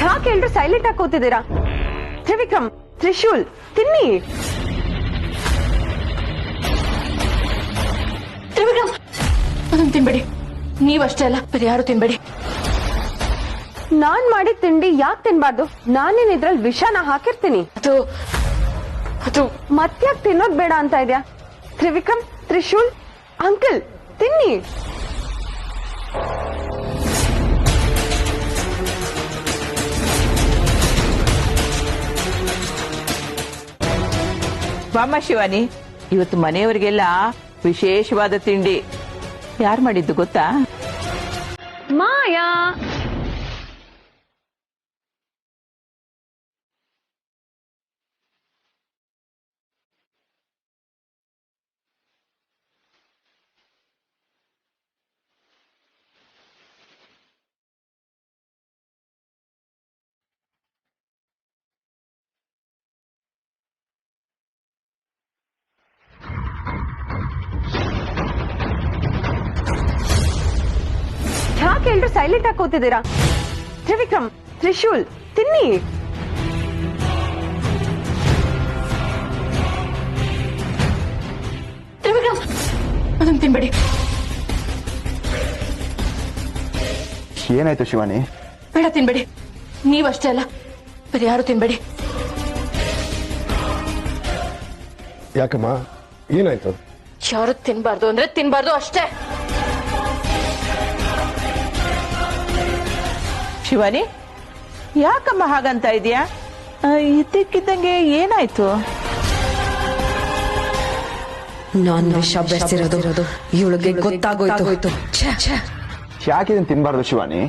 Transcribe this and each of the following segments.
ಯಾಕೆ ಎಲ್ರು ಸೈಲೆಂಟ್ ಆಗಿ ಕೂತಿದ್ದೀರಾ? ತ್ರಿವಿಕ್ರಮ್, ತ್ರಿಶೂಲ್, ತಿನ್ನಿ. ತ್ರಿವಿಕ್ರಮ್, ಅದನ್ನ ತಿನ್ಬೇಡಿ. ನೀವಷ್ಟೇ ಅಲ್ಲ, ಬೇರೆ ಯಾರು ತಿನ್ಬೇಡಿ. ನಾನ್ ಮಾಡಿದ ತಿಂಡಿ ಯಾಕೆ ತಿನ್ಬಾರ್ದು? ನಾನೇನ್ ಇದ್ರಲ್ಲಿ ವಿಷನ ಹಾಕಿರ್ತೀನಿ. ಅದು ಮತ್ಯಾಕ್ ತಿನ್ನೋದ್ ಬೇಡ ಅಂತ ಇದ್ಯಾ? ತ್ರಿವಿಕ್ರಮ್, ತ್ರಿಶೂಲ್, ಅಂಕಲ್, ತಿನ್ನಿ. ಬಾಮ್ಮ ಶಿವಾನಿ, ಇವತ್ತು ಮನೆಯವರಿಗೆಲ್ಲ ವಿಶೇಷವಾದ ತಿಂಡಿ. ಯಾರು ಮಾಡಿದ್ದು ಗೊತ್ತಾ? ಮಾಯಾ. ಯಾಕೆ ಎಲ್ರು ಸೈಲೆಂಟ್ ಆಗಿ ಕೂತಿದ್ದೀರಾ? ತ್ರಿವಿಕ್ರಮ್, ತ್ರಿಶೂಲ್, ತಿನ್ನಿ. ತ್ರಿವಿಕ್ರಮ್, ಅದನ್ನ ತಿನ್ಬೇಡಿ. ಏನಾಯ್ತು ಶಿವಾನಿ? ಬೇಡ, ತಿನ್ಬೇಡಿ. ನೀವಷ್ಟೇ ಅಲ್ಲ, ಬೇರೆ ಯಾರು ತಿನ್ಬೇಡಿ. ಯಾಕಮ್ಮ, ಏನಾಯ್ತು? ಯಾರು ತಿನ್ಬಾರ್ದು ಅಂದ್ರೆ ತಿನ್ಬಾರ್ದು ಅಷ್ಟೇ. ಶಿವಾನಿ, ಯಾಕಮ್ಮ ಹಾಗಂತ ಇದೆಯಾ? ಇದ್ದಕ್ಕಿದ್ದಂಗೆ ಏನಾಯ್ತು? ನಾನ್ ವಿಷ ಬೆರೆಸಿರೋದು ಇವಳಿಗೆ ಗೊತ್ತಾಗೋಯ್ತು. ಯಾಕೆ ಇದನ್ನ ತಿನ್ಬಾರ್ದು ಶಿವಾನಿ?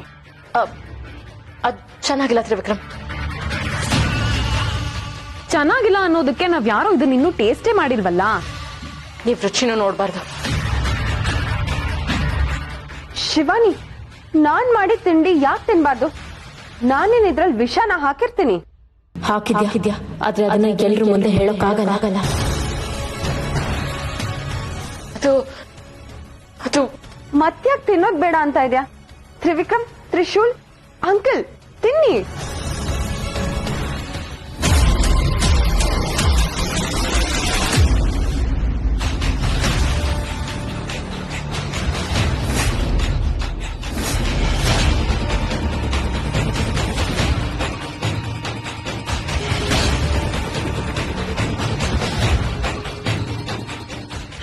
ಅದ್ ಚೆನ್ನಾಗಿಲ್ಲ ತ್ರಿವಿಕ್ರಮ್. ಚೆನ್ನಾಗಿಲ್ಲ ಅನ್ನೋದಕ್ಕೆ ನಾವ್ ಯಾರೋ ಇದನ್ನ ಇನ್ನೂ ಟೇಸ್ಟೇ ಮಾಡಿಲ್ವಲ್ಲ. ನೀವ್ ರುಚಿನೂ ನೋಡ್ಬಾರ್ದು. ಶಿವಾನಿ, ನಾನ್ ಮಾಡಿದ ತಿಂಡಿ ಯಾಕೆ ತಿನ್ಬಾರ್ದು? ನಾನೇನ್ ಇದ್ರಲ್ಲಿ ವಿಷನ ಹಾಕಿರ್ತೀನಿ. ಹಾಕಿದ್ಯಾ, ಆದ್ರೆ ಅದನ್ನ ಎಲ್ರ ಮುಂದೆ ಹೇಳೋಕ್ಕಾಗಲ್ಲ. ಅದು ಮತ್ಯಾಕ್ ತಿನ್ನೋದ್ ಬೇಡ ಅಂತ ಇದ್ಯಾ? ತ್ರಿವಿಕ್ರಮ್, ತ್ರಿಶೂಲ್, ಅಂಕಲ್, ತಿನ್ನಿ.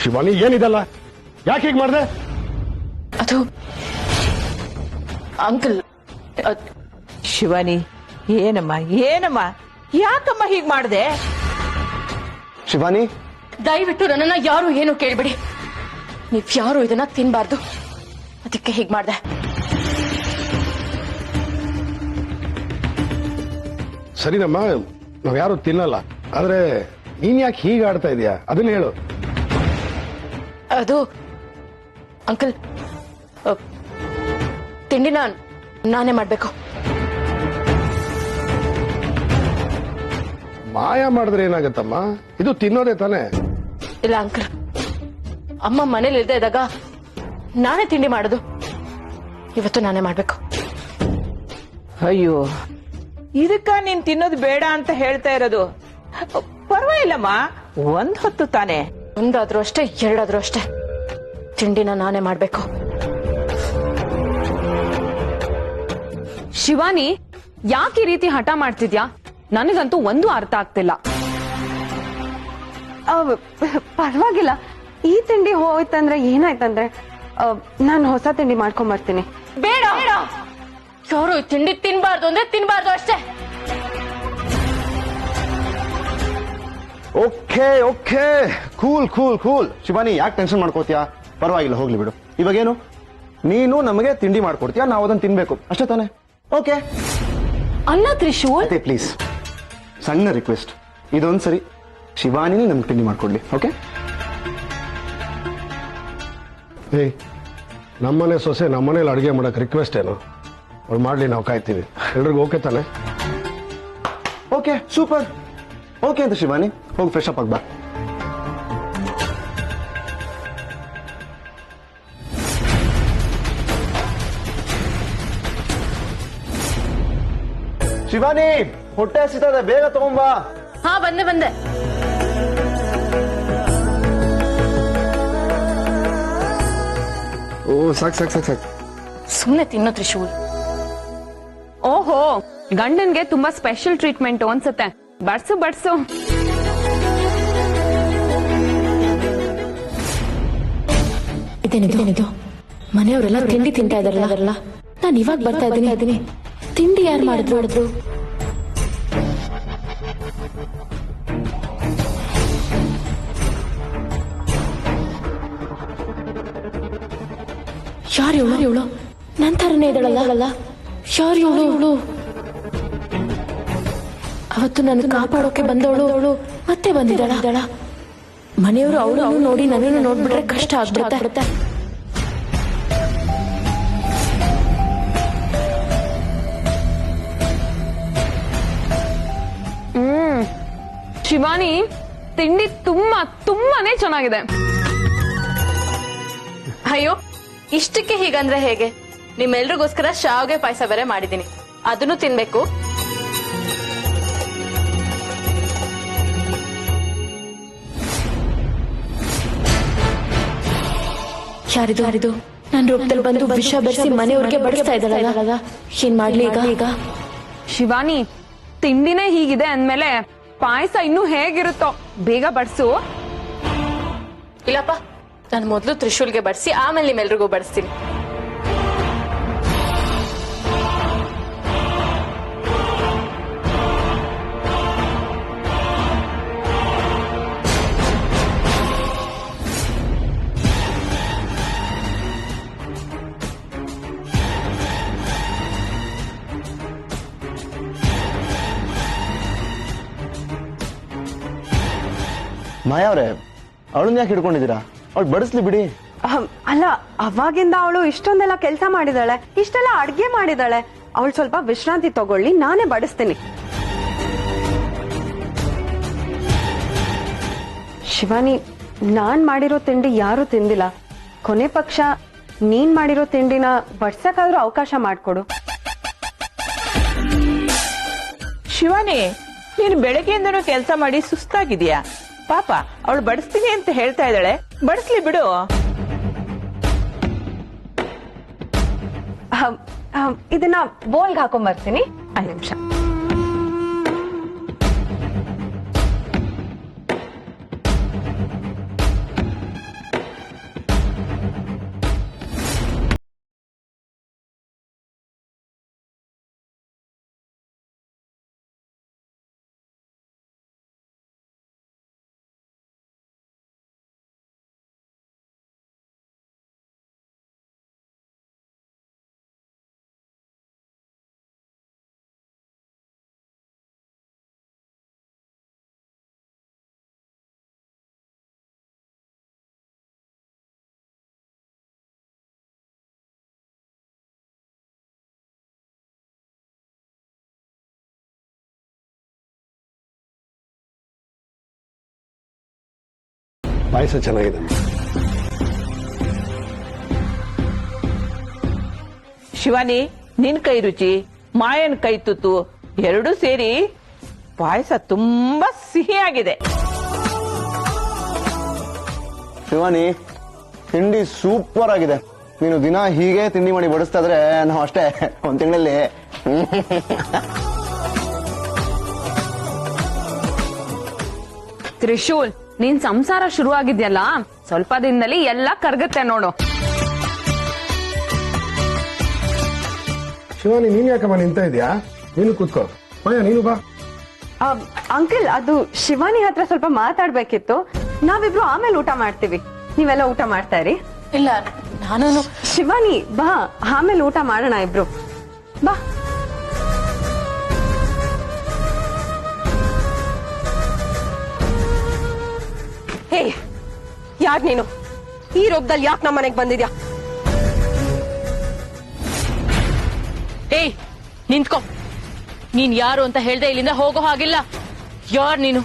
ಶಿವಾನಿ, ಏನಿದಲ್ಲ? ಯಾಕೆ ಹೀಗೆ ಮಾಡಿದೆ? ಅದು ಅಂಕಲ್. ಶಿವಾನಿ, ಏನಮ್ಮ ಯಾಕಮ್ಮ ಹೀಗ್ ಮಾಡ್ದೆ? ಶಿವಾನಿ, ದಯವಿಟ್ಟು ನನ್ನನ್ನ ಯಾರು ಏನು ಕೇಳ್ಬೇಡಿ. ನೀವ್ ಯಾರು ಇದನ್ನ ತಿನ್ಬಾರ್ದು, ಅದಕ್ಕೆ ಹೀಗ್ ಮಾಡ್ದೆ. ಸರಿನಮ್ಮ, ನಾವ್ ಯಾರು ತಿನ್ನಲ್ಲ. ಆದ್ರೆ ನೀನ್ ಯಾಕೆ ಹೀಗೆ ಆಡ್ತಾ ಇದೀಯಾ? ಅದನ್ನ ಹೇಳು. ಅದು ಅಂಕಲ್, ತಿಂಡಿನ ನಾನೇ ಮಾಡ್ಬೇಕು. ಮಾಯ ಮಾಡಿದ್ರೆ ಏನಾಗತ್ತಮ್ಮ? ಇದು ತಿನ್ನೋದೇ ತಾನೆ. ಇಲ್ಲ ಅಂಕಲ್, ಅಮ್ಮ ಮನೇಲಿ ಇಲ್ದೇ ಇದ್ದಾಗ ನಾನೇ ತಿಂಡಿ ಮಾಡೋದು. ಇವತ್ತು ನಾನೇ ಮಾಡ್ಬೇಕು. ಅಯ್ಯೋ, ಇದಕ್ಕ ನೀನ್ ತಿನ್ನೋದು ಬೇಡ ಅಂತ ಹೇಳ್ತಾ ಇರೋದು? ಪರವಾಗಿಲ್ಲಮ್ಮ, ಒಂದ್ ಹೊತ್ತು ತಾನೆ. ಒಂದಾದ್ರೂ ಅಷ್ಟೇ, ಎರಡಾದ್ರೂ ಅಷ್ಟೇ, ತಿಂಡಿನ ನಾನೇ ಮಾಡ್ಬೇಕು. ಶಿವಾನಿ, ಯಾಕೆ ಈ ರೀತಿ ಹಠ ಮಾಡ್ತಿದ್ಯಾ? ನನಗಂತೂ ಒಂದು ಅರ್ಥ ಆಗ್ತಿಲ್ಲ. ಪರವಾಗಿಲ್ಲ, ಈ ತಿಂಡಿ ಹೋಯ್ತಂದ್ರೆ ಏನಾಯ್ತಂದ್ರೆ ನಾನು ಹೊಸ ತಿಂಡಿ ಮಾಡ್ಕೊಂಡ್ ಬರ್ತೀನಿ. ಬೇಡ, ಯಾರು ಈ ತಿಂಡಿ ತಿನ್ಬಾರ್ದು ಅಂದ್ರೆ ತಿನ್ಬಾರ್ದು ಅಷ್ಟೇ. Okay okay, cool cool cool. Shivani, ಯಾಕೆ ಟೆನ್ಷನ್ ಮಾಡ್ಕೋತೀಯಾ? ಪರವಾಗಿಲ್ಲ, ಹೋಗ್ಲಿ ಬಿಡು. ಇವಾಗೇನು, ನೀನು ನಮಗೆ ತಿಂಡಿ ಮಾಡ್ಕೊಡ್ತೀಯಾ, ನಾವು ಅದನ್ನ ತಿನ್ಬೇಕು ಅಷ್ಟೇ ತಾನೆ? ಓಕೆ ಅಲ್ಲ ತ್ರಿಶೂಲ್, ಅದೇ ಪ್ಲೀಸ್, ಸಣ್ಣ ರಿಕ್ವೆಸ್ಟ್. ಇದೊಂದ್ಸರಿ ಶಿವಾನಿನೇ ನಮ್ಗೆ ತಿಂಡಿ ಮಾಡ್ಕೊಡ್ಲಿ. ಓಕೆ? ಏಯ್, ನಮ್ಮನೆ ಸೊಸೆ ನಮ್ಮನೇಲಿ ಅಡುಗೆ ಮಾಡಕ್ ರಿಕ್ವೆಸ್ಟ್ ಏನು? ಅವ್ರು ಮಾಡ್ಲಿ, ನಾವು ಕಾಯ್ತೀವಿ. ಎಲ್ರಿಗೂ ಓಕೆ ತಾನೆ? Okay, super. ಓಕೆ ಅಂತ ಶಿವಾನಿ, ಹೋಗಿ ಫ್ರೆಶ್ ಅಪ್ ಆಗ್ಬಾ. ಶಿವಾನಿ, ಹೊಟ್ಟೆ ಹಸಿತದೆ, ಬೇಗ ತಗೊಂಬಾ. ಹಾ ಬಂದೆ. ಓ ಸಾಕ್. ಸುಮ್ನೆ ತಿನ್ನೋ ತ್ರಿಶೂಲ್. ಓಹೋ, ಗಂಡನ್ಗೆ ತುಂಬಾ ಸ್ಪೆಷಲ್ ಟ್ರೀಟ್ಮೆಂಟ್ ಅನ್ಸುತ್ತೆ. ಬಡ್ಸು. ಇದೇನಿದು ಮನೆಯವರೆಲ್ಲ ತಿಂಡಿ ತಿಂತಾ ಇದಾರಲ್ಲ, ನಾನು ಇವಾಗ ಬರ್ತಾ ಇದ್ದೀನಿ. ತಿಂಡಿ ಯಾರು ಮಾಡಿದ್ರು? ಯಾರು ಇವಳು? ನನ್ ಥರನೇ ಇದ್ದಾಳಲ್ಲ. ಯಾರು ಇವಳು? ಅವತ್ತು ನನ್ನ ಕಾಪಾಡೋಕೆ ಬಂದವಳು ಮತ್ತೆ ಬಂದಿದ್ದಾಳ. ಮನೆಯವರು ಅವಳನ್ನು ನೋಡಿ ನನ್ನನ್ನು ನೋಡ್ಬಿಟ್ರೆ ಕಷ್ಟ ಆಗ್ಬಿಡುತ್ತೆ. ಶಿವಾನಿ, ತಿಂಡಿ ತುಂಬಾನೇ ಚೆನ್ನಾಗಿದೆ. ಅಯ್ಯೋ, ಇಷ್ಟಕ್ಕೆ ಹೀಗಂದ್ರೆ ಹೇಗೆ? ನಿಮ್ಮೆಲ್ರಿಗೋಸ್ಕರ ಶಾವಿಗೆ ಪಾಯಸ ಬೇರೆ ಮಾಡಿದ್ದೀನಿ, ಅದನ್ನು ತಿನ್ಬೇಕು. ಯಾರಿದು ನನ್ನ ರೂಪದಲ್ಲಿ ಬಂದು ವಿಷ ಬೆರೆಸಿ ಮನೆಯವ್ರಿಗೆ ಬಡಿಸ್ತಾ ಇದ್ದಾಳಲ್ಲ, ಏನ್ ಮಾಡ್ಲಿ ಈಗ? ಶಿವಾನಿ, ತಿಂಡಿನೇ ಹೀಗಿದೆ ಅಂದ್ಮೇಲೆ ಪಾಯಸ ಇನ್ನೂ ಹೇಗಿರುತ್ತೋ, ಬೇಗ ಬಡ್ಸು. ಇಲ್ಲಪ್ಪ, ನಾನು ಮೊದಲು ತ್ರಿಶೂಲ್ಗೆ ಬಡಿಸಿ ಆಮೇಲೆ ನಿಮ್ಮೆಲ್ರಿಗೂ ಬಡಿಸ್ತೀನಿ. ಮಾಯಾವ್ರೆ, ಅವಳನ್ನ ಯಾಕೆ ಹಿಡ್ಕೊಂಡಿದ್ದೀರಾ? ಅವಳು ಬಡಿಸ್ಲಿ ಬಿಡಿ. ಅಲ್ಲ, ಅವಾಗಿಂದ ಅವಳು ಇಷ್ಟೊಂದೆಲ್ಲ ಕೆಲಸ ಮಾಡಿದಾಳೆ, ಇಷ್ಟೆಲ್ಲ ಅಡ್ಗೆ ಮಾಡಿದಾಳೆ. ಅವಳು ಸ್ವಲ್ಪ ವಿಶ್ರಾಂತಿ ತಗೊಳ್ಳಿ, ನಾನೇ ಬಡಿಸ್ತೀನಿ. ಶಿವಾನಿ, ನಾನ್ ಮಾಡಿರೋ ತಿಂಡಿ ಯಾರು ತಿಂದಿಲ್ಲ. ಕೊನೆ ಪಕ್ಷ ನೀನ್ ಮಾಡಿರೋ ತಿಂಡಿನ ಬಡ್ಸಕ್ಕಾದ್ರೂ ಅವಕಾಶ ಮಾಡ್ಕೊಡು. ಶಿವಾನಿ, ನೀನು ಬೆಳಗ್ಗೆಯಿಂದನೂ ಕೆಲಸ ಮಾಡಿ ಸುಸ್ತಾಗಿದ್ಯಾ? ಪಾಪ, ಅವಳು ಬಡಿಸ್ತೀನಿ ಅಂತ ಹೇಳ್ತಾ ಇದ್ದಾಳೆ, ಬಡಿಸ್ಲಿ ಬಿಡು. ಇದನ್ನ ಬೋಲ್ಗೆ ಹಾಕೊಂಡ್ ಬರ್ತೀನಿ. 5 ನಿಮಿಷ. ಪಾಯಸ ಚೆನ್ನಾಗಿದೆ. ಶಿವಾನಿ, ನಿನ್ ಕೈ ರುಚಿ, ಮಾಯನ್ ಕೈ ತುತ್ತು ಎರಡೂ ಸೇರಿ ಪಾಯಸ ತುಂಬಾ ಸಿಹಿಯಾಗಿದೆ. ಶಿವಾನಿ, ತಿಂಡಿ ಸೂಪರ್ ಆಗಿದೆ. ನೀನು ದಿನ ಹೀಗೆ ತಿಂಡಿ ಮಾಡಿ ಬಡಿಸ್ತಾ ಇದ್ರೆ ನಾವು ಅಷ್ಟೇ 1 ತಿಂಗಳಲ್ಲಿ ತ್ರಿಶೂಲ್, ನೀನ್ ಸಂಸಾರ ಶುರುವಾಗಿದ್ಯಲ್ಲ, ಸ್ವಲ್ಪ ದಿನದಲ್ಲಿ ಎಲ್ಲ ಕರ್ಗತ್ತೆ ನೋಡು. ಶಿವಾನಿ, ನೀನ್ ಯಾಕಮ್ಮ ನಿಂತ ಇದೆಯಾ? ನೀನು ಕೂತ್ಕೋ. ಮಾಯಾ, ನೀನು ಬಾ. ಅಂಕಲ್, ಅದು ಶಿವಾನಿ ಹತ್ರ ಸ್ವಲ್ಪ ಮಾತಾಡ್ಬೇಕಿತ್ತು. ನಾವಿಬ್ರು ಆಮೇಲೆ ಊಟ ಮಾಡ್ತೀವಿ, ನೀವೆಲ್ಲ ಊಟ ಮಾಡ್ತಾ ಇರಿ. ಇಲ್ಲ, ನಾನು ಶಿವಾನಿ ಬಾ, ಆಮೇಲೆ ಊಟ ಮಾಡೋಣ ಇಬ್ರು. ಬಾ. ಹೇ, ಯಾರ್ ನೀನು? ಈ ರೂಪದಲ್ಲಿ ಯಾಕೆ ನಮ್ಮ ಮನೆಗೆ ಬಂದಿದ್ಯಾ? ಏಯ್, ನಿಂತ್ಕೋ. ನೀನ್ ಯಾರು ಅಂತ ಹೇಳ್ದೆ ಇಲ್ಲಿಂದ ಹೋಗೋ ಹಾಗಿಲ್ಲ. ಯಾರ್ ನೀನು?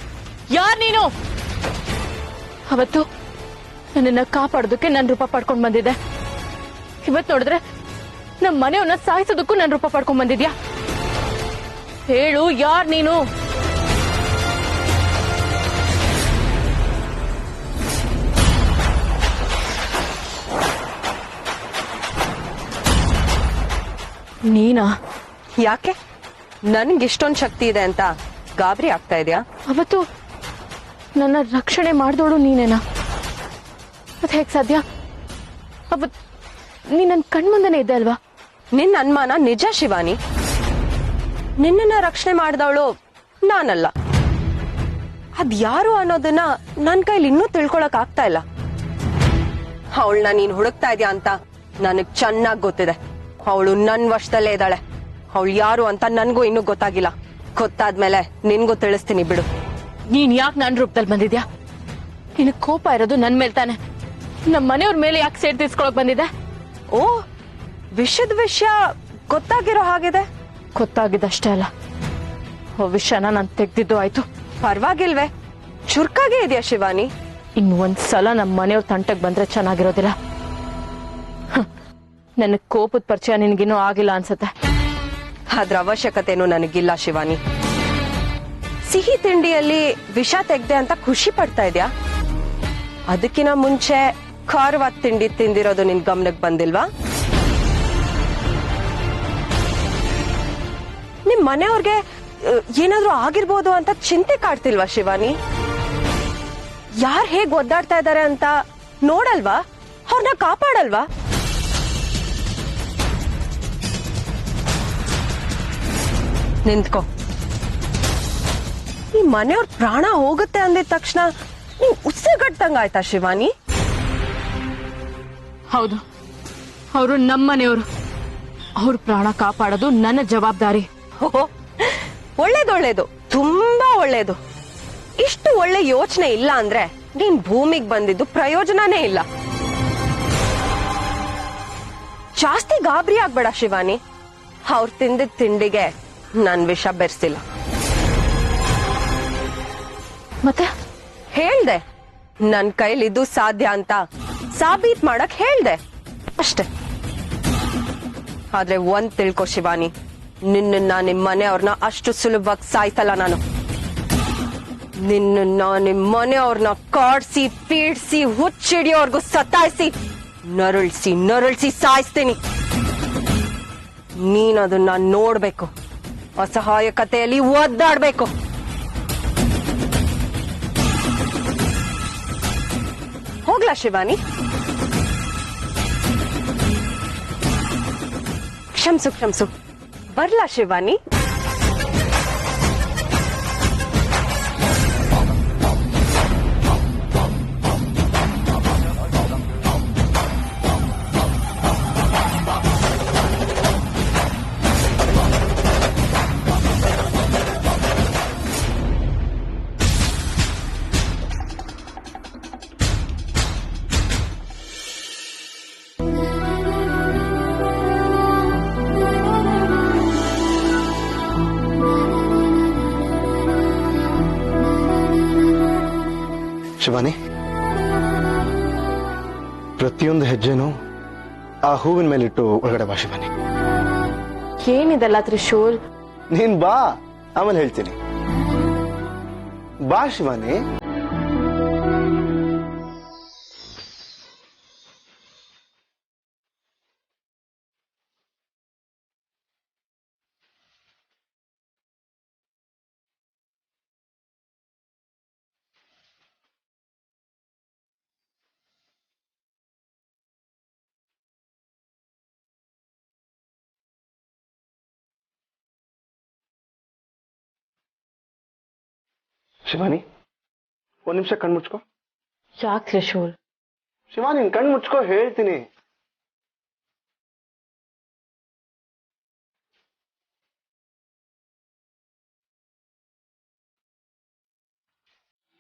ಅವತ್ತು ನನ್ನನ್ನ ಕಾಪಾಡೋದಕ್ಕೆ ನನ್ ರೂಪ ಪಡ್ಕೊಂಡ್ ಬಂದಿದ್ದೆ. ಇವತ್ ನೋಡಿದ್ರೆ ನಮ್ಮ ಮನೆಯವ್ರನ್ನ ಸಾಯಿಸೋದಕ್ಕೂ ನನ್ ರೂಪ ಪಡ್ಕೊಂಡ್ ಬಂದಿದ್ಯಾ. ಹೇಳು, ಯಾರ್ ನೀನು? ನೀನಾ? ಯಾಕೆ ನನ್ಗೆ ಇಷ್ಟೊಂದ್ ಶಕ್ತಿ ಇದೆ ಅಂತ ಗಾಬರಿ ಆಗ್ತಾ ಇದೆಯಾ? ಅವತ್ತು ನನ್ನ ರಕ್ಷಣೆ ಮಾಡಿದೋಳು ನೀನೇನಾ? ಅದ್ ಹೇಗ್ ಸಾಧ್ಯ? ಅವತ್ ನೀ ನನ್ ಕಣ್ಮುಂದನೆ ಇದ್ದೆ ಅಲ್ವಾ? ನಿನ್ನ ಅನುಮಾನ ನಿಜ ಶಿವಾನಿ. ನಿನ್ನನ್ನ ರಕ್ಷಣೆ ಮಾಡಿದವಳು ನಾನಲ್ಲ. ಅದ್ ಯಾರು ಅನ್ನೋದನ್ನ ನನ್ ಕೈಲಿ ಇನ್ನೂ ತಿಳ್ಕೊಳಕ್ ಆಗ್ತಾ ಇಲ್ಲ. ಅವಳನ್ನ ನೀನ್ ಹುಡುಕ್ತಾ ಇದೀಯ ಅಂತ ನನಗ್ ಚೆನ್ನಾಗ್ ಗೊತ್ತಿದೆ. ಅವಳು ನನ್ ವಶದಲ್ಲೇ ಇದ್ದಾಳೆ. ಅವಳು ಯಾರು ಅಂತ ನನ್ಗೂ ಇನ್ನೂ ಗೊತ್ತಾಗಿಲ್ಲ. ಗೊತ್ತಾದ್ಮೇಲೆ ನಿನ್ಗೂ ತಿಳಿಸ್ತೀನಿ ಬಿಡು. ನೀನ್ ಯಾಕೆ ನನ್ ರೂಪದಲ್ಲಿ ಬಂದಿದ್ಯಾ? ನಿನಗ್ ಕೋಪ ಇರೋದು ನನ್ ಮೇಲ್ ತಾನೆ. ನಮ್ ಮನೆಯವ್ರ ಮೇಲೆ ಯಾಕೆ ಸೇಡ್ ತೀರ್ಸ್ಕೊಳಕ್ ಬಂದಿದೆ? ಓ, ವಿಷಯ ಗೊತ್ತಾಗಿರೋ ಹಾಗಿದೆ. ಗೊತ್ತಾಗಿದ್ದಷ್ಟೇ ಅಲ್ಲ, ಆ ವಿಷಯನ ನಾನ್ ತೆಗ್ದಿದ್ದು ಆಯ್ತು. ಪರವಾಗಿಲ್ವೇ, ಚುರ್ಕಾಗೇ ಇದೆಯಾ ಶಿವಾನಿ? ಇನ್ ಒಂದ್ಸಲ ನಮ್ ಮನೆಯವ್ರ ತಂಟಕ್ ಬಂದ್ರೆ ಚೆನ್ನಾಗಿರೋದಿಲ್ಲ. ನನ್ನ ಕೋಪದ ಪರಿಚಯ ನಿನ್ಗಿನ್ನೂ ಆಗಿಲ್ಲ ಅನ್ಸತ್ತೆ. ಅದ್ರ ಅವಶ್ಯಕತೆನೂ ನನಗಿಲ್ಲ ಶಿವಾನಿ. ಸಿಹಿ ತಿಂಡಿಯಲ್ಲಿ ವಿಷ ತೆಗ್ದೆ ಅಂತ ಖುಷಿ ಪಡ್ತಾ ಇದ್ಯಾ? ಅದಕ್ಕಿಂತ ಮುಂಚೆ ಖಾರವಾದ ತಿಂಡಿ ತಿಂದಿರೋದು ನಿನ್ ಗಮನಕ್ಕೆ ಬಂದಿಲ್ವಾ? ನಿಮ್ ಮನೆಯವ್ರಿಗೆ ಏನಾದ್ರೂ ಆಗಿರ್ಬೋದು ಅಂತ ಚಿಂತೆ ಕಾಡ್ತಿಲ್ವಾ ಶಿವಾನಿ? ಯಾರ್ ಹೇಗ್ ಒದ್ದಾಡ್ತಾ ಇದಾರೆ ಅಂತ ನೋಡಲ್ವಾ? ಅವ್ರನ್ನ ಕಾಪಾಡಲ್ವಾ? ನಿಂತ್ಕೋ. ಈ ಮನೆಯವ್ರ ಪ್ರಾಣ ಹೋಗುತ್ತೆ ಅಂದಿದ ತಕ್ಷಣ ನೀವ್ ಉಸಿರುಗಟ್ಟಂಗಾಯ್ತಾ ಶಿವಾನಿ? ಹೌದು, ಅವರು ನಮ್ಮನೆಯವರು. ಅವ್ರ ಪ್ರಾಣ ಕಾಪಾಡೋದು ನನ್ನ ಜವಾಬ್ದಾರಿ. ಓಹೋ, ಒಳ್ಳೇದು, ತುಂಬಾ ಒಳ್ಳೇದು. ಇಷ್ಟು ಒಳ್ಳೆ ಯೋಚನೆ ಇಲ್ಲ ಅಂದ್ರೆ ನೀನ್ ಭೂಮಿಗೆ ಬಂದಿದ್ದು ಪ್ರಯೋಜನನೇ ಇಲ್ಲ. ಜಾಸ್ತಿ ಗಾಬರಿ ಆಗ್ಬೇಡ ಶಿವಾನಿ. ಅವ್ರು ತಿಂದಿದ್ ತಿಂಡಿಗೆ ನನ್ ವಿಷ ಬೆರ್ಸಿಲ್ಲ. ಮತ್ತೆ ಹೇಳ್ದೆ, ನನ್ ಕೈಲಿದ್ದು ಸಾಧ್ಯ ಅಂತ ಸಾಬೀತ್ ಮಾಡಕ್ ಹೇಳ್ದೆ ಅಷ್ಟೆ. ಆದ್ರೆ ಒಂದ್ ತಿಳ್ಕೊ ಶಿವಾನಿ, ನಿನ್ನ ನಿಮ್ ಮನೆಯವ್ರನ್ನ ಅಷ್ಟು ಸುಲಭವಾಗಿ ಸಾಯ್ಸಲ್ಲ ನಾನು. ನಿನ್ನ ನಿಮ್ ಮನೆಯವ್ರನ್ನ ಕಾಡ್ಸಿ ಪೀಡ್ಸಿ ಹುಚ್ಚಿಡಿಯೋರ್ಗು ಸತಾಯಿಸಿ ನರಳಿಸಿ ಸಾಯಿಸ್ತೀನಿ. ನೀನದನ್ನ ನೋಡ್ಬೇಕು, ಅಸಹಾಯಕತೆಯಲ್ಲಿ ಒದ್ದಾಡ್ಬೇಕು. ಹೋಗ್ಲಾ ಶಿವಾನಿ? ಕ್ಷಮ್ಸು. ಬರ್ಲಾ ಶಿವಾನಿ? ಶಿವಾನಿ, ಪ್ರತಿಯೊಂದು ಹೆಜ್ಜೆನೂ ಆ ಹೂವಿನ ಮೇಲಿಟ್ಟು ಒಳಗಡೆ ಬಾ ಶಿವಾನಿ. ಏನಿದೆಲ್ಲ ತ್ರಿಶೂಲ್? ನೀನ್ ಬಾ, ಆಮೇಲೆ ಹೇಳ್ತೀನಿ. ಬಾ ಶಿವಾನಿ. ಶಿವಾನಿ, ಒಂದ್ ನಿಮಿಷ ಕಣ್ ಮುಚ್ಕೋ. ಯಾಕೆ ತ್ರಿಶೂಲ್? ಶಿವಾನಿ, ನೀನ್ ಕಣ್ ಮುಚ್ಕೋ, ಹೇಳ್ತೀನಿ.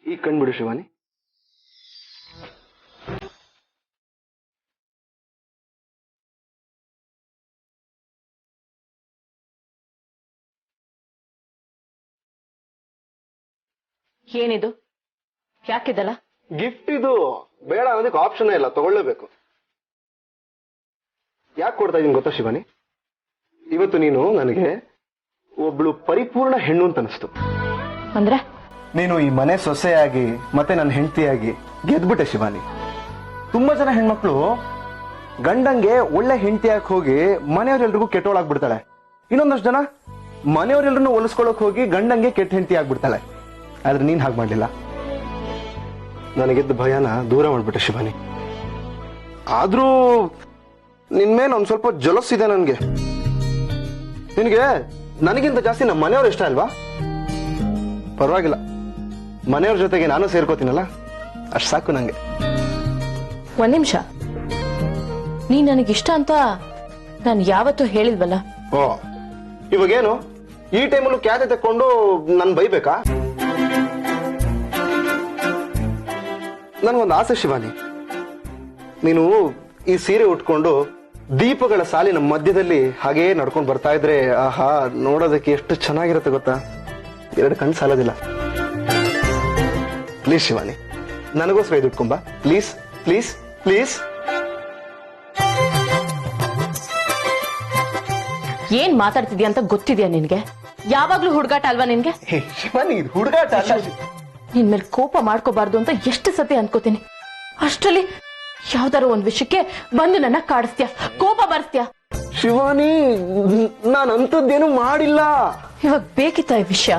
ಈ ಕಣ್ಬಿಡು ಶಿವಾನಿ. ಏನಿದು? ಯಾಕಿದಲ್ಲ? ಗಿಫ್ಟ್ ಇದು. ಬೇಡ ಅನ್ನೋದಕ್ಕೆ ಆಪ್ಷನ್ ಇಲ್ಲ, ತಗೊಳ್ಳೇಬೇಕು. ಯಾಕೆ ಕೊಡ್ತಾ ಇದೀನಿ ಗೊತ್ತಾ ಶಿವಾನಿ? ಇವತ್ತು ನೀನು ನನಗೆ ಒಬ್ಳು ಪರಿಪೂರ್ಣ ಹೆಣ್ಣು ಅಂತ ಅನಿಸ್ತು. ಅಂದ್ರೆ ನೀನು ಈ ಮನೆ ಸೊಸೆಯಾಗಿ ಮತ್ತೆ ನನ್ನ ಹೆಂಡತಿಯಾಗಿ ಗೆದ್ಬಿಟ್ಟೆ ಶಿವಾನಿ. ತುಂಬಾ ಜನ ಹೆಣ್ಮಕ್ಳು ಗಂಡಂಗೆ ಒಳ್ಳೆ ಹೆಂಡತಿಯಾಗಿ ಹೋಗಿ ಮನೆಯವರೆಲ್ರಿಗೂ ಕೆಟ್ಟೋಳಾಗ್ಬಿಡ್ತಾಳೆ. ಇನ್ನೊಂದಷ್ಟು ಜನ ಮನೆಯವರೆಲ್ಲರನ್ನು ಒಲಿಸ್ಕೊಳಕ್ ಹೋಗಿ ಗಂಡಂಗೆ ಕೆಟ್ಟ ಹೆಂಡತಿ ಆಗ್ಬಿಡ್ತಾಳೆ. ಆದ್ರೆ ನೀನ್ ಹಾಗೆ ಮಾಡ್ಲಿಲ್ಲ. ನನಗಿದ್ದ ಭಯನ ದೂರ ಮಾಡ್ಬಿಟ್ಟೆ ಶಿವಾನಿ. ಆದ್ರೂ ನಿನ್ಮೇಲೆ ಒಂದ್ ಸ್ವಲ್ಪ ಜಲಸ್ ಇದೆ ನನ್ಗೆ. ನಿನಗೆ ನನಗಿಂತ ಜಾಸ್ತಿ ನಮ್ಮ ಮನೆಯವ್ರು ಇಷ್ಟ ಅಲ್ವಾ? ಪರವಾಗಿಲ್ಲ, ಮನೆಯವ್ರ ಜೊತೆಗೆ ನಾನು ಸೇರ್ಕೋತೀನಲ್ಲ, ಅಷ್ಟು ಸಾಕು ನಂಗೆ. ಒಂದ್ ನಿಮಿಷ, ನೀ ನನಗಿಷ್ಟ ಅಂತ ನಾನು ಯಾವತ್ತೂ ಹೇಳಿಲ್ವಲ್ಲ. ಓ, ಇವಾಗೇನು ಈ ಟೈಮಲ್ಲೂ ಕ್ಯಾತೆ ತಕೊಂಡು ನನ್ ಬೈಬೇಕಾ? ನನ್ಗೊಂದು ಆಸೆ ಶಿವಾನಿ, ನೀನು ಈ ಸೀರೆ ಉಟ್ಕೊಂಡು ದೀಪಗಳ ಸಾಲಿನ ಮಧ್ಯದಲ್ಲಿ ಹಾಗೇ ನಡ್ಕೊಂಡು ಬರ್ತಾ ಇದ್ರೆ ಆಹಾ, ನೋಡೋದಕ್ಕೆ ಎಷ್ಟು ಚೆನ್ನಾಗಿರುತ್ತೆ ಗೊತ್ತಾ? ಎರಡು ಕಣ್ಣು ಸಾಲೋದಿಲ್ಲ. ಪ್ಲೀಸ್ ಶಿವಾನಿ, ನನಗೋಸ್ಕರ ಇದು ಇಟ್ಕೊಂಬ. Please please please. ಏನ್ ಮಾತಾಡ್ತಿದ್ಯಾ ಅಂತ ಗೊತ್ತಿದ್ಯಾ ನಿನ್ಗೆ? ಯಾವಾಗ್ಲೂ ಹುಡುಗಾಟ ಅಲ್ವಾ ನಿನ್ಗೆ? ಶಿವಾನಿ, ಇದು ಹುಡುಗಾಟ ಅಲ್ಲ. ನಿನ್ ಮೇಲೆ ಕೋಪ ಮಾಡ್ಕೋಬಾರ್ದು ಅಂತ ಎಷ್ಟು ಸತಿ ಅನ್ಕೋತೀನಿ. ಅಷ್ಟ್ರಲ್ಲಿ ಯಾವ್ದಾರ ಒಂದ್ ವಿಷಯಕ್ಕೆ ಬಂದು ನನ್ನ ಕಾಡಿಸ್ತೀಯ, ಕೋಪ ಬರ್ಸ್ತೀಯ. ಶಿವಾನಿ, ನಾನು ಅಂಥದ್ದೇನು ಮಾಡಿಲ್ಲ. ಇವಾಗ ಬೇಕಿತ್ತ ಈ ವಿಷಯ?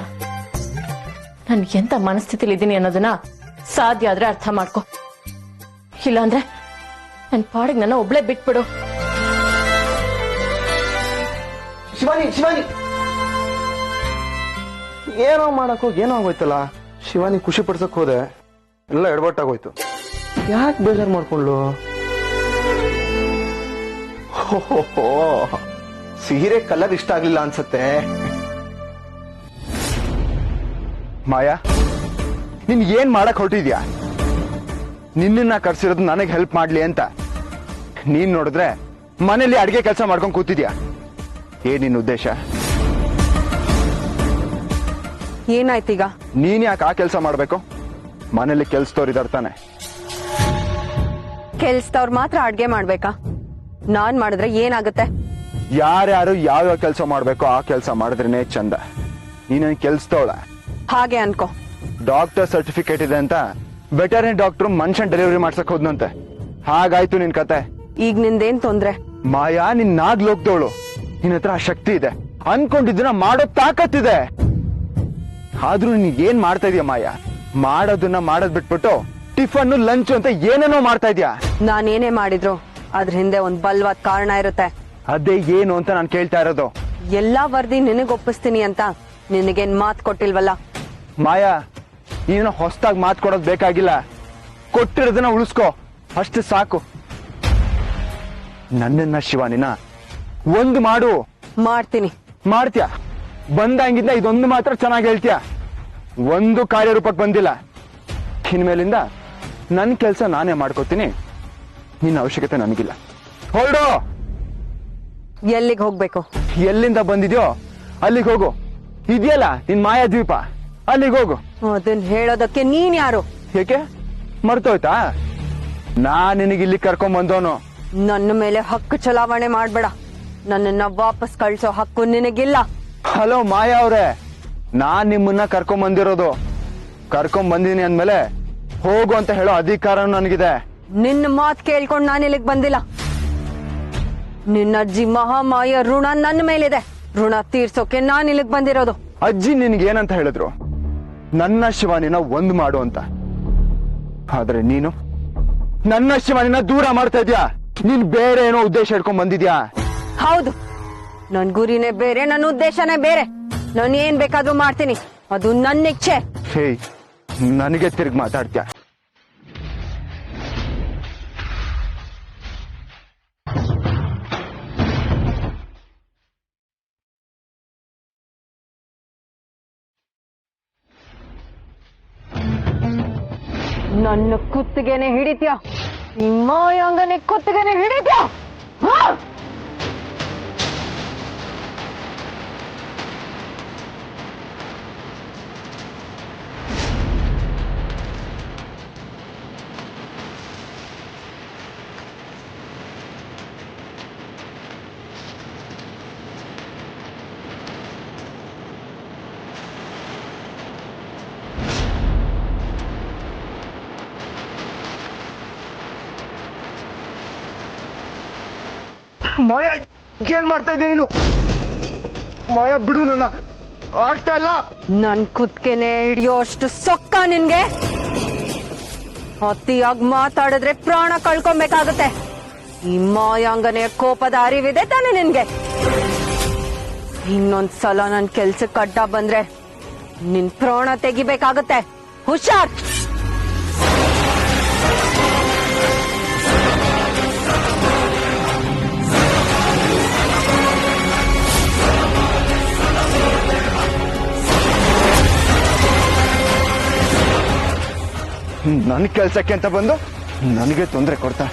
ನನ್ ಎಂತ ಮನಸ್ಥಿತಿಲಿ ಇದ್ದೀನಿ ಅನ್ನೋದನ್ನ ಸಾಧ್ಯ ಆದ್ರೆ ಅರ್ಥ ಮಾಡ್ಕೊ. ಇಲ್ಲಾಂದ್ರೆ ನನ್ ಪಾಡಿಗೆ ನನ್ನ ಒಬ್ಳೆ ಬಿಟ್ಬಿಡು. ಶಿವಾನಿ ಶಿವಾನಿ, ಏನೋ ಮಾಡಕ್ ಹೋಗಿ ಏನೋ ಆಗೋಯ್ತಲ್ಲ. ಶಿವಾನಿ ಖುಷಿ ಪಡ್ಸಕ್ ಹೋದೆ, ಎಲ್ಲ ಎಡವಟ್ಟಾಗೋಯ್ತು. ಯಾಕೆ ಬೇಜಾರು ಮಾಡ್ಕೊಳ್ಳು? ಸೀರೆ ಕಲರ್ ಇಷ್ಟ ಆಗ್ಲಿಲ್ಲ ಅನ್ಸತ್ತೆ. ಮಾಯಾ, ನೀನ್ ಏನ್ ಮಾಡಕ್ ಹೊರಟಿದ್ಯಾ? ನಿನ್ನ ಕರ್ಸಿರೋದು ನನಗೆ ಹೆಲ್ಪ್ ಮಾಡ್ಲಿ ಅಂತ. ನೀನ್ ನೋಡಿದ್ರೆ ಮನೇಲಿ ಅಡಿಗೆ ಕೆಲಸ ಮಾಡ್ಕೊಂಡ್ ಕೂತಿದ್ಯಾ. ಏನ್ ನಿನ್ ಉದ್ದೇಶ? ಏನಾಯ್ತೀಗ? ನೀನ್ ಯಾಕೆ ಆ ಕೆಲಸ ಮಾಡ್ಬೇಕು? ಮನೇಲಿ ಕೆಲ್ಸದವ್ರು ತಾನೆ. ಕೆಲ್ಸದವ್ರು ಮಾತ್ರ ಅಡ್ಗೆ ಮಾಡ್ಬೇಕಾ? ನಾನ್ ಮಾಡಿದ್ರೆ ಏನಾಗುತ್ತೆ? ಯಾರ್ಯಾರು ಯಾವ್ಯಾವ ಕೆಲಸ ಮಾಡ್ಬೇಕೋ ಆ ಕೆಲಸ ಮಾಡಿದ್ರೇನೆ ಚಂದ. ನೀನೇನ್ ಕೆಲ್ಸದವಳ? ಹಾಗೆ ಅನ್ಕೋ. ಡಾಕ್ಟರ್ ಸರ್ಟಿಫಿಕೇಟ್ ಇದೆ ಅಂತ ವೆಟರ್ನರಿ ಡಾಕ್ಟರ್ ಮನುಷ್ಯನ್ ಡೆಲಿವರಿ ಮಾಡ್ಸಕ್ ಹೋದ್ನಂತೆ. ಹಾಗಾಯ್ತು ನಿನ್ ಕತೆ. ಈಗ ನಿಂದೇನ್ ತೊಂದ್ರೆ? ಮಾಯಾ, ನಿನ್ ನಾಗ್ಲೋಗ್ದವಳು. ನಿನ್ ಹತ್ರ ಆ ಶಕ್ತಿ ಇದೆ, ಅನ್ಕೊಂಡಿದ್ದನ್ನ ಮಾಡೋ ತಾಕತ್ತಿದೆ. ಆದ್ರೂ ನೀನ್ ಏನ್ ಮಾಡ್ತಾ ಇದೀಯ ಮಾಯಾ? ಮಾಡೋದನ್ನ ಮಾಡೋದ್ ಬಿಟ್ಬಿಟ್ಟು ಟಿಫನ್ ಲಂಚ್ ಅಂತ ಏನೇನೋ ಮಾಡ್ತಾ ಇದ್ಯಾ. ನಾನೇನೇ ಮಾಡಿದ್ರು ಅದ್ರ ಹಿಂದೆ ಒಂದ್ ಬಲ್ವಾದ ಕಾರಣ ಇರುತ್ತೆ. ಅದೇ ಏನು ಅಂತ ನಾನು ಕೇಳ್ತಾ ಇರೋದು. ಎಲ್ಲಾ ವರದಿ ನಿನಗ್ ಒಪ್ಪಿಸ್ತೀನಿ ಅಂತ ನಿನಗೇನ್ ಮಾತ್ ಕೊಟ್ಟಿಲ್ವಲ್ಲ? ಮಾಯಾ, ನೀನು ಹೊಸದಾಗಿ ಮಾತು ಕೊಡೋದ್ ಬೇಕಾಗಿಲ್ಲ. ಕೊಟ್ಟಿರೋದನ್ನ ಉಳಿಸ್ಕೋ, ಅಷ್ಟು ಸಾಕು. ನನ್ನನ್ನ ಶಿವಾನಿನ ಒಂದು ಮಾಡು. ಮಾಡ್ತೀನಿ. ಮಾಡ್ತೀಯ? ಬಂದಂಗಿಂದ ಇದೊಂದು ಮಾತ್ರ ಚೆನ್ನಾಗಿ ಹೇಳ್ತೀಯ. ಒಂದು ಕಾರ್ಯರೂಪಕ್ಕೆ ಬಂದಿಲ್ಲ. ಇನ್ಮೇಲಿಂದ ನನ್ನ ಕೆಲಸ ನಾನೇ ಮಾಡ್ಕೋತೀನಿ. ನಿನ್ನ ಅವಶ್ಯಕತೆ ನನಗಿಲ್ಲ. ಹೊರಡು. ಎಲ್ಲಿಗೆ ಹೋಗ್ಬೇಕು? ಎಲ್ಲಿಂದ ಬಂದಿದ್ಯೋ ಅಲ್ಲಿಗೆ ಹೋಗು. ಇದೆಯಲ್ಲ ನಿನ್ ಮಾಯಾದ್ವೀಪ, ಅಲ್ಲಿಗೆ ಹೋಗು. ಅದನ್ ಹೇಳೋದಕ್ಕೆ ನೀನ್ ಯಾರು? ಏಕೆ ಮರ್ತೋಯ್ತಾ? ನಾನ್ ನಿನಗೆ ಇಲ್ಲಿ ಕರ್ಕೊಂಡ್ ಬಂದವನು. ನನ್ನ ಮೇಲೆ ಹಕ್ಕು ಚಲಾವಣೆ ಮಾಡ್ಬೇಡ. ನನ್ನನ್ನ ವಾಪಸ್ ಕಳ್ಸೋ ಹಕ್ಕು ನಿನಗಿಲ್ಲ. ಹಲೋ ಮಾಯಾ ಅವ್ರೆ, ನಾನ್ ನಿಮ್ಮನ್ನ ಕರ್ಕೊಂಡ್ ಬಂದಿರೋದು. ಕರ್ಕೊಂಡ್ ಬಂದಿನಿ ಅಂದ್ಮೇಲೆ ಹೋಗು ಅಂತ ಹೇಳೋ ಅಧಿಕಾರ ನನಗಿದೆ. ನಿನ್ನ ಮಾತ್ ಕೇಳ್ಕೊಂಡ್ ನಾನು ಇಲ್ಲಿಗೆ ಬಂದಿಲ್ಲ. ನಿನ್ನ ಅಜ್ಜಿ ಮಹಾಮಾಯ ಋಣ ನನ್ನ ಮೇಲಿದೆ. ಋಣ ತೀರ್ಸೋಕೆ ನಾನು ಇಲ್ಲಿಗೆ ಬಂದಿರೋದು. ಅಜ್ಜಿ ನಿನ್ಗೆ ಏನಂತ ಹೇಳಿದ್ರು? ನನ್ನ ಶಿವಾನಿನ ಒಂದು ಮಾಡು ಅಂತ. ಆದ್ರೆ ನೀನು ನನ್ನ ಶಿವಾನಿನ ದೂರ ಮಾಡ್ತಾ ಇದ್ಯಾ. ನೀನ್ ಬೇರೆ ಏನೋ ಉದ್ದೇಶ ಇಟ್ಕೊಂಡ್ ಬಂದಿದ್ಯಾ. ಹೌದು, ನನ್ ಗುರಿನೇ ಬೇರೆ, ನನ್ನ ಉದ್ದೇಶನೇ ಬೇರೆ. ನಾನು ಏನ್ ಬೇಕಾದ್ರೂ ಮಾಡ್ತೀನಿ, ಅದು ನನ್ನ ಇಚ್ಛೆ. ಹೇ, ನನಗೆ ತಿರುಗಿ ಮಾತಾಡ್ತೀಯ. ನನ್ನ ಕುತ್ತಿಗೆನೆ ಹಿಡಿತ್ಯಾ? ನಿಮ್ಮ ಅಂಗನೆ ಕುತ್ತಿಗೆನೆ ಹಿಡಿತ್ಯಾ? ಮಾಯ ಏನ್ ಮಾಡ್ತಾ ಇದ್ದೀನಿ ನೀನು? ಮಾಯ ಬಿಡು ನನ್ನ, ಆಗ್ತಾ ಇಲ್ಲ. ನನ್ ಕುತ್ಕೆನೆ ಹಿಡಿಯೋ ಅಷ್ಟು ಸೊಕ್ಕ ನಿನ್ಗೆ? ಅತಿಯಾಗಿ ಮಾತಾಡಿದ್ರೆ ಪ್ರಾಣ ಕಳ್ಕೊಬೇಕಾಗತ್ತೆ. ಈ ಮಾಯಾಂಗನೆಯ ಕೋಪದ ಅರಿವಿದೆ ತಾನೆ ನಿನ್ಗೆ? ಇನ್ನೊಂದ್ಸಲ ನನ್ ಕೆಲ್ಸಕ್ಕೆ ಅಡ್ಡ ಬಂದ್ರೆ ನಿನ್ ಪ್ರಾಣ ತೆಗಿಬೇಕಾಗತ್ತೆ. ಹುಷಾರ್. ನನ್ ಕೆಲ್ಸಕ್ಕೆ ಅಂತ ಬಂದು ನನಗೆ ತೊಂದರೆ ಕೊಡ್ತಾ